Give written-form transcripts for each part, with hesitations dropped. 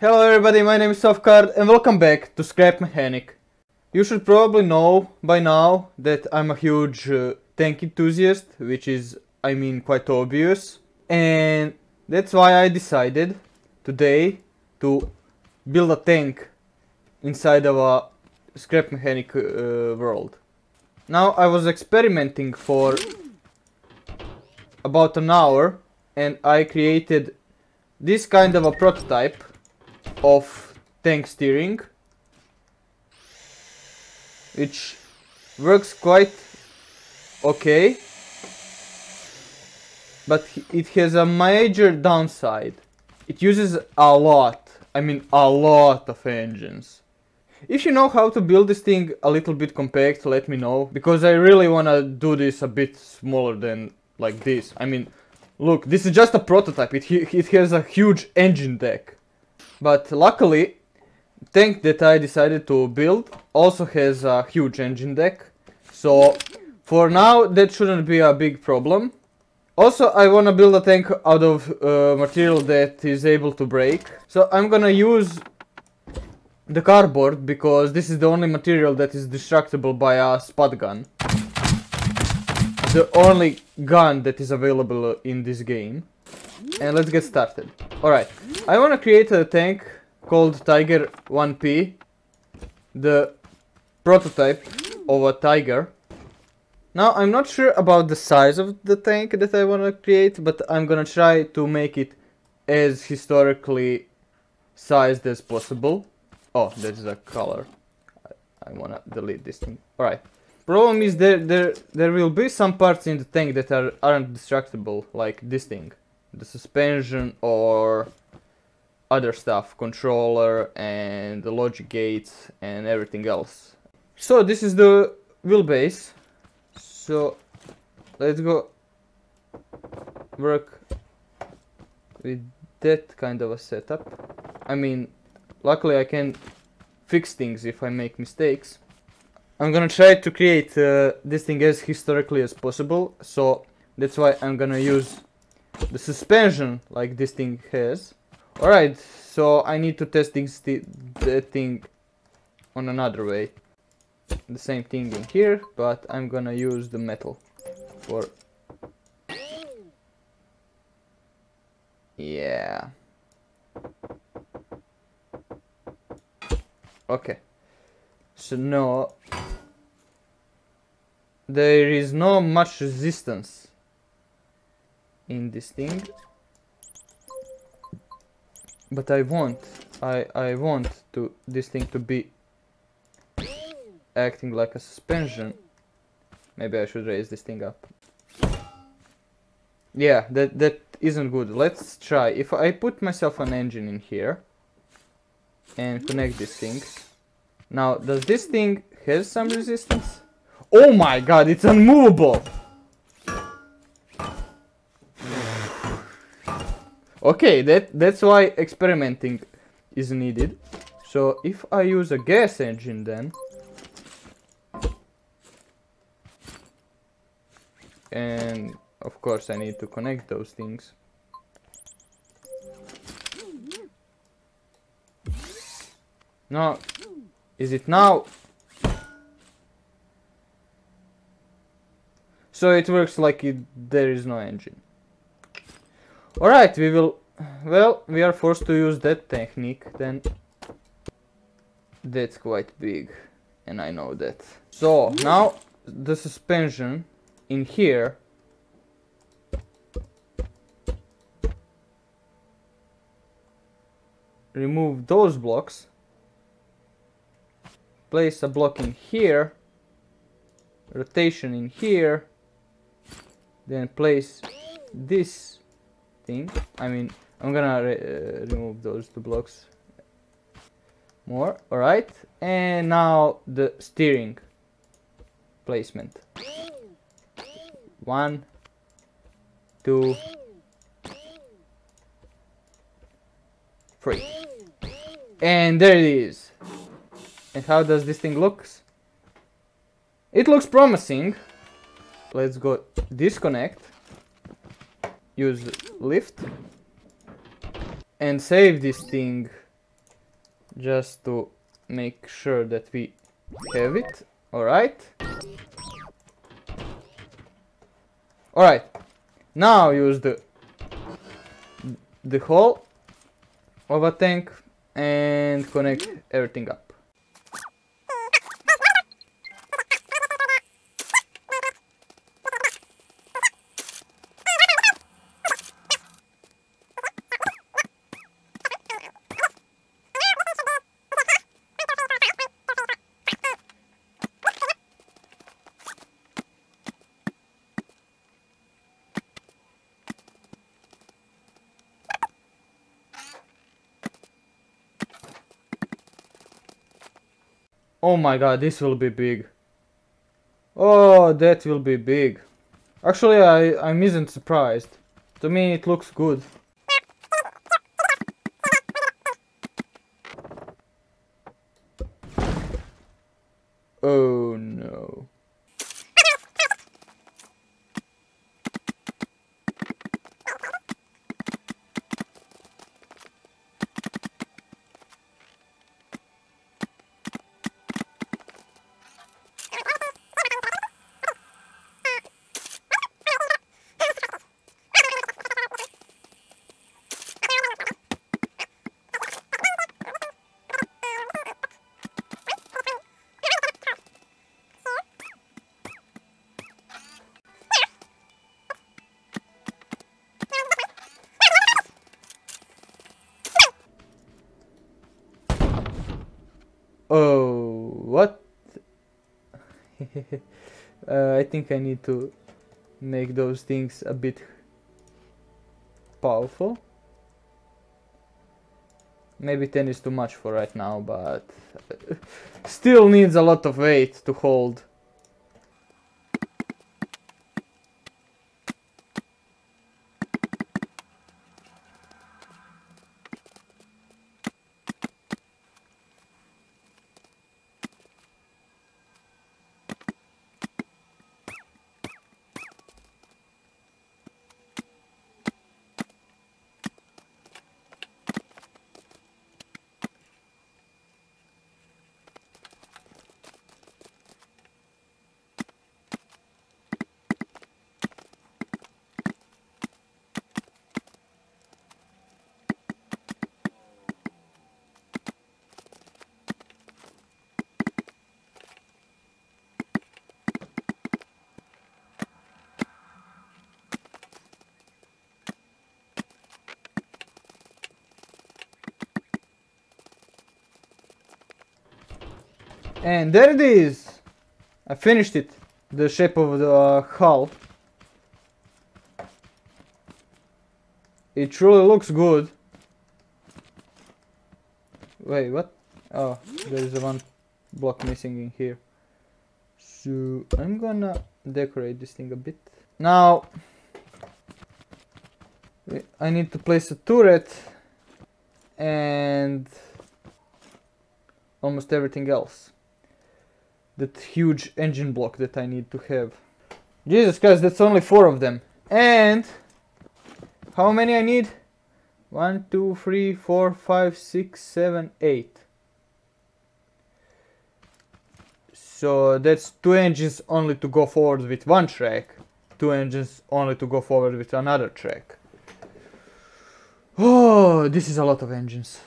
Hello everybody, my name is Softcard and welcome back to Scrap Mechanic. You should probably know by now that I'm a huge tank enthusiast, which is, quite obvious. And that's why I decided today to build a tank inside of a Scrap Mechanic world. Now I was experimenting for about an hour and I created this kind of a prototype of tank steering, which works quite okay, but it has a major downside. It uses a lot of engines. If you know how to build this thing a little bit compact, let me know, because I really wanna do this a bit smaller than like this. Look, this is just a prototype. It has a huge engine deck. But luckily, the tank that I decided to build also has a huge engine deck. So for now that shouldn't be a big problem. Also, I wanna build a tank out of material that is able to break. So I'm gonna use the cardboard because this is the only material that is destructible by a spud gun. The only gun that is available in this game. And let's get started. Alright, I want to create a tank called Tiger 1P, the prototype of a Tiger. Now I'm not sure about the size of the tank that I want to create, but I'm gonna try to make it as historically sized as possible. Oh, that's a color. I wanna delete this thing. Alright. Problem is there will be some parts in the tank that aren't destructible, like this thing. The suspension or other stuff, controller and the logic gates and everything else. So this is the wheelbase. So let's go work with that kind of a setup. Luckily I can fix things if I make mistakes. I'm gonna try to create this thing as historically as possible, so that's why I'm gonna use the suspension like this thing has. Alright, so I need to test that thing on another way. The same thing in here, but I'm gonna use the metal for... Yeah. Okay. So no, there is no much resistance in this thing, but I want this thing to be acting like a suspension. Maybe I should raise this thing up. Yeah, that isn't good. Let's try. If I put myself an engine in here and connect this thing. Now, does this thing have some resistance? Oh my god, it's unmovable! Okay, that's why experimenting is needed. So if I use a gas engine then, and of course I need to connect those things. No, is it now? So it works like there is no engine. Alright, we are forced to use that technique then. That's quite big, and I know that. So, now the suspension in here remove those blocks, place a block in here, rotation in here, then place this thing. I'm gonna remove those two blocks more. Alright, and now the steering placement. 1, 2, 3, and there it is. And how does this thing look? It looks promising. Let's go disconnect, use lift, and save this thing just to make sure that we have it. Alright. Alright. Now use the hole of a tank and connect everything up. Oh my god, this will be big. Oh, that will be big. Actually, I isn't surprised. To me, it looks good. Oh no. Oh, what? I think I need to make those things a bit powerful. Maybe 10 is too much for right now, but still needs a lot of weight to hold. And there it is! I finished it. The shape of the hull. It truly looks good. Wait, what? Oh, there is one block missing in here. So I'm gonna decorate this thing a bit. Now I need to place a turret and almost everything else. That huge engine block that I need to have. Jesus Christ, that's only 4 of them. And how many I need? 1, 2, 3, 4, 5, 6, 7, 8. So that's 2 engines only to go forward with one track. 2 engines only to go forward with another track. Oh, this is a lot of engines.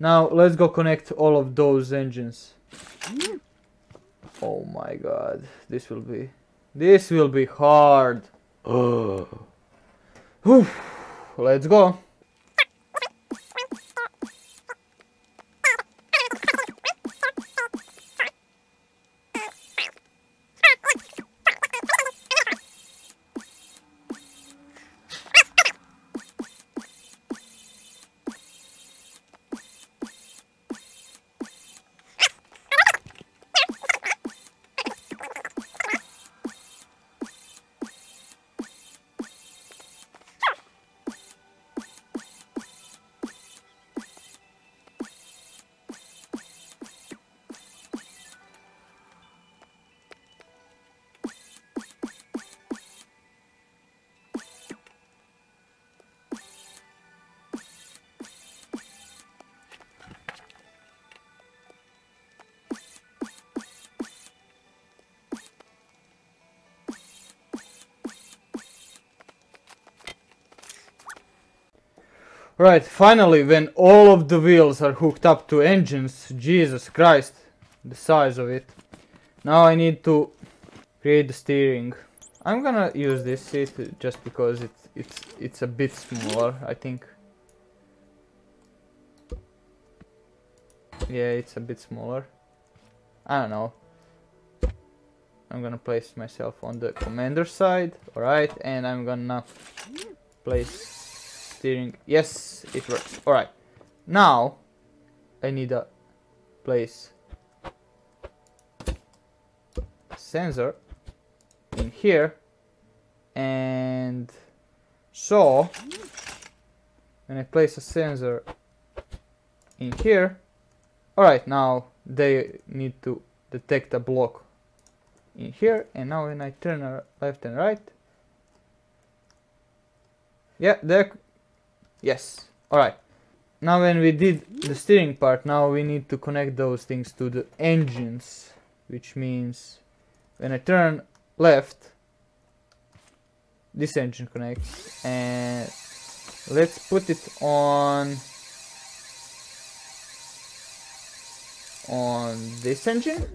Now let's go connect all of those engines. Oh my god, this will be hard. Let's go. Right, finally, when all of the wheels are hooked up to engines, Jesus Christ, the size of it. Now I need to create the steering. I'm gonna use this seat just because it's a bit smaller, I think. Yeah, it's a bit smaller. I don't know. I'm gonna place myself on the commander side, alright, and I'm gonna place steering. Yes, it works. Alright, now I need a place sensor in here, and so when I place a sensor in here, alright, now they need to detect a block in here, and now when I turn left and right, yeah, there, yes, alright. Now when we did the steering part, now we need to connect those things to the engines, which means when I turn left, this engine connects, and let's put it on this engine.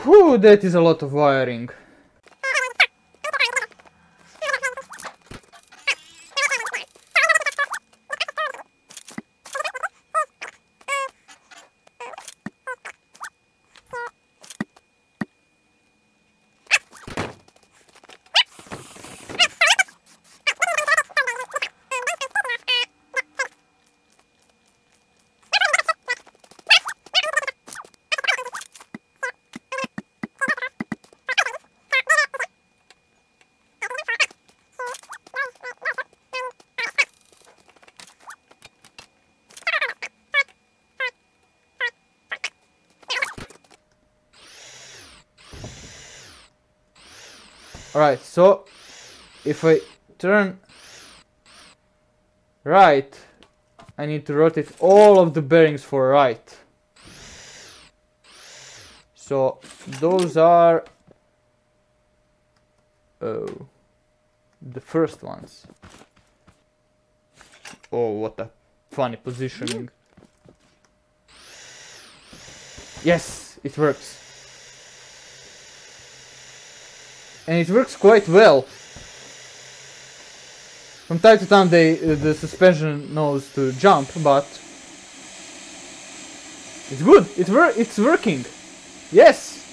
Whew, that is a lot of wiring. Alright, so if I turn right, I need to rotate all of the bearings for right. So those are the first ones. Oh, what a funny positioning. Yes, it works. And it works quite well. From time to time the suspension knows to jump, but it's good. It's working. Yes.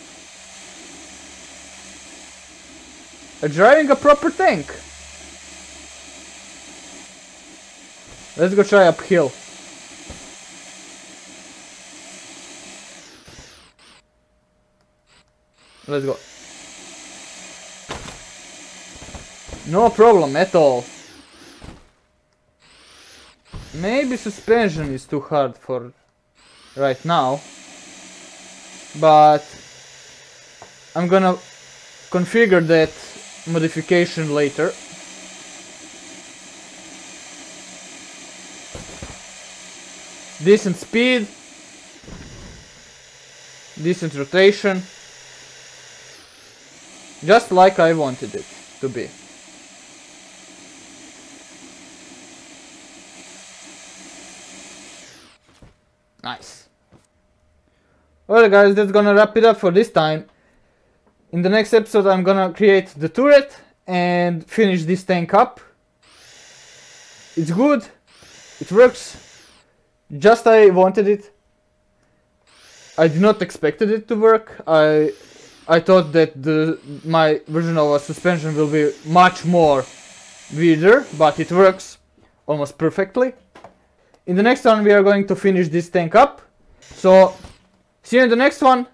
Driving a proper tank. Let's go try uphill. Let's go. No problem at all. Maybe suspension is too hard for right now, but I'm gonna configure that modification later. Decent speed, decent rotation, just like I wanted it to be. Nice. Well guys, that's gonna wrap it up for this time. In the next episode I'm gonna create the turret and finish this tank up. It's good. It works. Just I wanted it. I did not expected it to work. I thought that my version of a suspension will be much more weirder, but it works almost perfectly. In the next one we are going to finish this tank up. So see you in the next one.